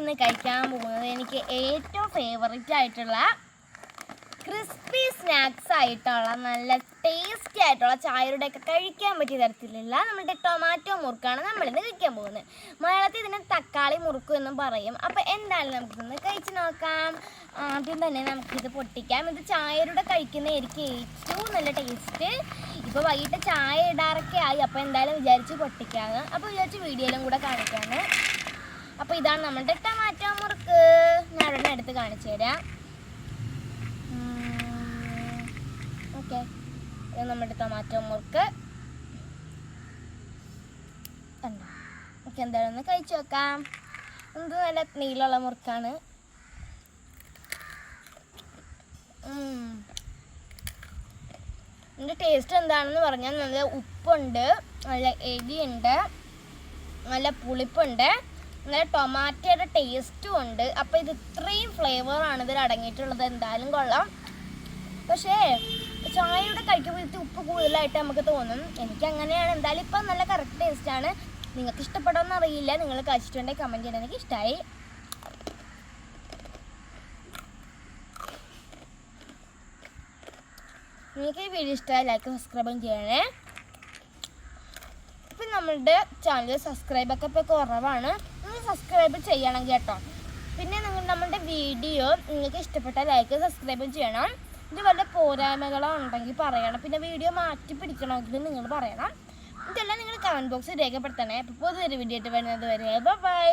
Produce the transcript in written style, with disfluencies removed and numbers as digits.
ഇന്ന് കഴിക്കാൻ പോകുന്നത് എനിക്ക് ഏറ്റവും ഫേവറേറ്റ് ആയിട്ടുള്ള ക്രിസ്പി സ്നാക്സ് ആയിട്ടുള്ള നല്ല ടേസ്റ്റി ആയിട്ടുള്ള ചായയുടെ ഒക്കെ കഴിക്കാൻ പറ്റിയ തരത്തിലുള്ള നമ്മുടെ ടൊമാറ്റോ മുറുക്കാണ് നമ്മളിന്ന് കഴിക്കാൻ പോകുന്നത്. മലയാളത്തിൽ ഇതിന് തക്കാളി മുറുക്കും എന്നും പറയും. അപ്പോൾ എന്തായാലും നമുക്കിതൊന്ന് കഴിച്ച് നോക്കാം. ആദ്യം തന്നെ നമുക്കിത് പൊട്ടിക്കാം. ഇത് ചായയുടെ കഴിക്കുന്നതായിരിക്കും ഏറ്റവും നല്ല ടേസ്റ്റ്. ഇപ്പോൾ വൈകിട്ട് ചായ ഇടാറൊക്കെ ആയി. അപ്പോൾ എന്തായാലും വിചാരിച്ച് പൊട്ടിക്കാമെന്ന്. അപ്പോൾ വിചാരിച്ച് വീഡിയോയിലും കൂടെ കാണിക്കാമെന്ന്. അപ്പോൾ ഇതാണ് നമ്മുടെ ടൊമാറ്റോ മുറുക്ക്. ഞാൻ ഉടനെ എടുത്ത് കാണിച്ചു തരാം. ഓക്കെ, ഇത് നമ്മുടെ ടൊമാറ്റോ മുറുക്ക്. ഓക്കെ, എന്തായാലും ഒന്ന് കഴിച്ചു നോക്കാം. ഇത് നല്ല നീളമുള്ള മുറുക്കാണ്. ഇതിൻ്റെ ടേസ്റ്റ് എന്താണെന്ന് പറഞ്ഞാൽ നല്ല ഉപ്പുണ്ട്, നല്ല എരിയുണ്ട്, നല്ല പുളിപ്പുണ്ട്, നല്ല ടൊമാറ്റോയുടെ ടേസ്റ്റും ഉണ്ട്. അപ്പോൾ ഇത് ഇത്രയും ഫ്ലേവറാണ് ഇതിൽ അടങ്ങിയിട്ടുള്ളത്. എന്തായാലും കൊള്ളാം. പക്ഷേ ചായയുടെ കഴിക്കുമ്പോൾ ഇത് ഉപ്പ് കൂടുതലായിട്ട് നമുക്ക് തോന്നും. എനിക്ക് അങ്ങനെയാണ്. എന്തായാലും ഇപ്പം നല്ല കറക്റ്റ് ടേസ്റ്റാണ്. നിങ്ങൾക്ക് ഇഷ്ടപ്പെടുമെന്ന് അറിയില്ല. നിങ്ങൾ കഴിച്ചിട്ടുണ്ടെങ്കിൽ കമൻറ്റ് ചെയ്യാൻ എനിക്ക് ഇഷ്ടമായി. നിങ്ങൾക്ക് ഈ വീഡിയോ ഇഷ്ടമായി ലൈക്ക് സബ്സ്ക്രൈബും ചെയ്യണേ. ഇപ്പം നമ്മളുടെ ചാനൽ സബ്സ്ക്രൈബൊക്കെ ഇപ്പോൾ കുറവാണ്. നിങ്ങൾ സബ്സ്ക്രൈബ് ചെയ്യണം കേട്ടോ. പിന്നെ നമ്മളുടെ വീഡിയോ നിങ്ങൾക്ക് ഇഷ്ടപ്പെട്ട ലൈക്ക് സബ്സ്ക്രൈബും ചെയ്യണം. ഇത് വല്ല പോരായ്മകളോ ഉണ്ടെങ്കിൽ പറയണം. പിന്നെ വീഡിയോ മാറ്റി പിടിക്കണമെങ്കിൽ നിങ്ങൾ പറയണം. ഇതെല്ലാം നിങ്ങൾ കമൻറ്റ് ബോക്സിൽ രേഖപ്പെടുത്തണേ. അപ്പോൾ പുതിയൊരു വീഡിയോ ആയിട്ട് വരുന്നത് വരെ ബൈ.